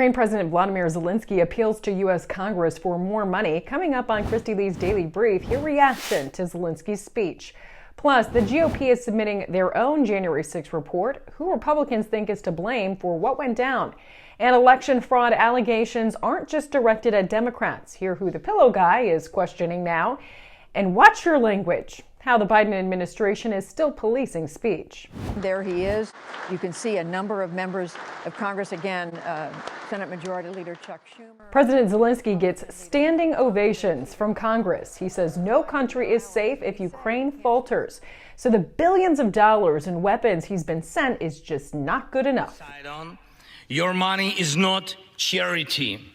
Ukraine President Volodymyr Zelenskyy appeals to U.S. Congress for more money. Coming up on Kristi Leigh's Daily Brief, your reaction to Zelensky's speech. Plus, the GOP is submitting their own January 6th report, who Republicans think is to blame for what went down. And election fraud allegations aren't just directed at Democrats. Hear who the pillow guy is questioning now. And watch your language. How the Biden administration is still policing speech. There he is. You can see a number of members of Congress again, Senate Majority Leader Chuck Schumer. President Zelenskyy gets standing ovations from Congress. He says no country is safe if Ukraine falters. So the billions of dollars in weapons he's been sent is just not good enough. Your money is not charity.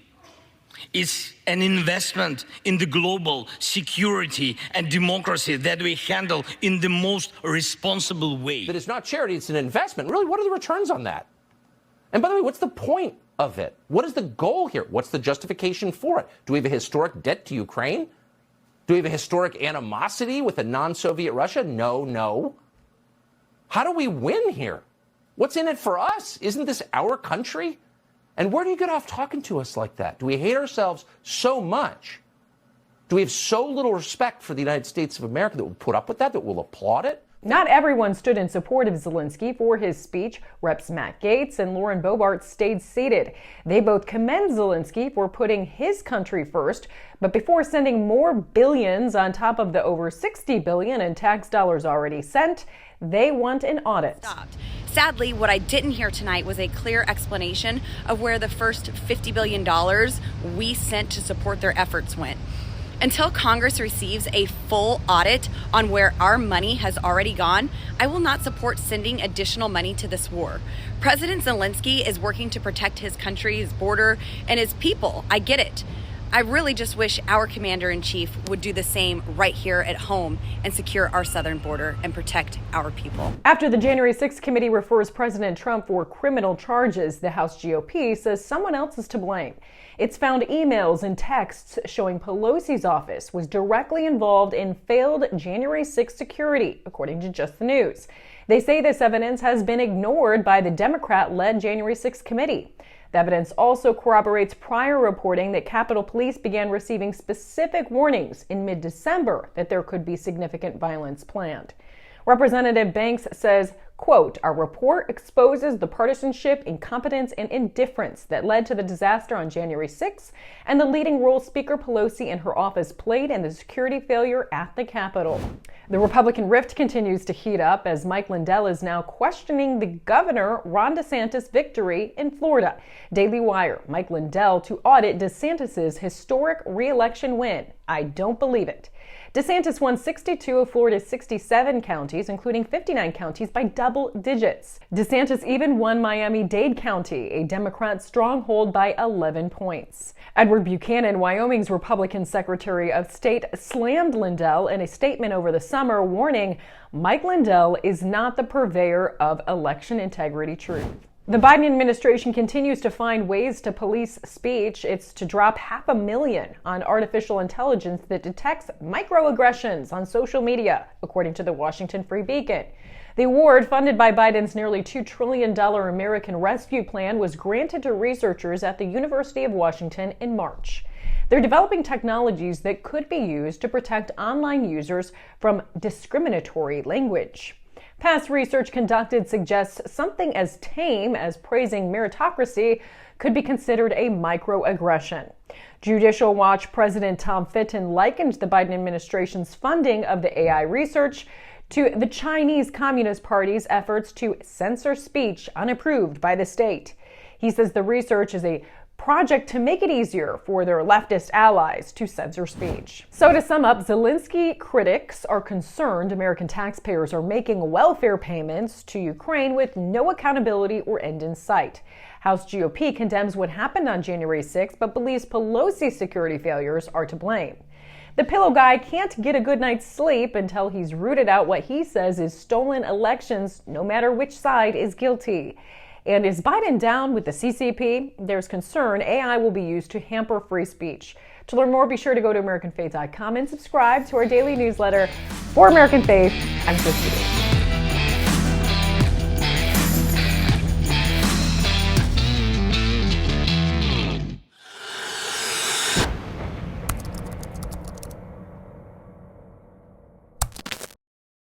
It's an investment in the global security and democracy that we handle in the most responsible way. That it's not charity, it's an investment. Really, what are the returns on that? And by the way, what's the point of it? What is the goal here? What's the justification for it? Do we have a historic debt to Ukraine? Do we have a historic animosity with a non-Soviet Russia? No. How do we win here? What's in it for us? Isn't this our country? And where do you get off talking to us like that? Do we hate ourselves so much? Do we have so little respect for the United States of America that will put up with that will applaud it? Not everyone stood in support of Zelenskyy for his speech. Reps Matt Gaetz and Lauren Boebert stayed seated. They both commend Zelenskyy for putting his country first, but before sending more billions on top of the over $60 billion in tax dollars already sent, they want an audit. Sadly, what I didn't hear tonight was a clear explanation of where the first $50 billion we sent to support their efforts went. Until Congress receives a full audit on where our money has already gone, I will not support sending additional money to this war. President Zelenskyy is working to protect his country, his border, and his people. I get it. I really just wish our commander-in-chief would do the same right here at home and secure our southern border and protect our people. After the January 6th committee refers President Trump for criminal charges, the House GOP says someone else is to blame. It's found emails and texts showing Pelosi's office was directly involved in failed January 6th security, according to Just the News. They say this evidence has been ignored by the Democrat-led January 6th committee. The evidence also corroborates prior reporting that Capitol Police began receiving specific warnings in mid-December that there could be significant violence planned. Representative Banks says, quote, "Our report exposes the partisanship, incompetence, and indifference that led to the disaster on January 6th and the leading role Speaker Pelosi and her office played in the security failure at the Capitol." The Republican rift continues to heat up as Mike Lindell is now questioning the governor Ron DeSantis' victory in Florida. Daily Wire, Mike Lindell to audit DeSantis' historic re-election win. I don't believe it. DeSantis won 62 of Florida's 67 counties, including 59 counties by double digits. DeSantis even won Miami-Dade County, a Democrat stronghold, by 11 points. Edward Buchanan, Wyoming's Republican Secretary of State, slammed Lindell in a statement over the summer, warning Mike Lindell is not the purveyor of election integrity truth. The Biden administration continues to find ways to police speech. It's to drop $500,000 on artificial intelligence that detects microaggressions on social media, according to the Washington Free Beacon. The award, funded by Biden's nearly $2 trillion American Rescue Plan, was granted to researchers at the University of Washington in March. They're developing technologies that could be used to protect online users from discriminatory language. Past research conducted suggests something as tame as praising meritocracy could be considered a microaggression. Judicial Watch President Tom Fitton likened the Biden administration's funding of the AI research to the Chinese Communist Party's efforts to censor speech unapproved by the state. He says the research is a project to make it easier for their leftist allies to censor speech. So to sum up, Zelenskyy critics are concerned American taxpayers are making welfare payments to Ukraine with no accountability or end in sight. House GOP condemns what happened on January 6th, but believes Pelosi's security failures are to blame. The pillow guy can't get a good night's sleep until he's rooted out what he says is stolen elections, no matter which side is guilty. And is Biden down with the CCP? There's concern AI will be used to hamper free speech. To learn more, be sure to go to AmericanFaith.com and subscribe to our daily newsletter. For American Faith, I'm Kristi Leigh.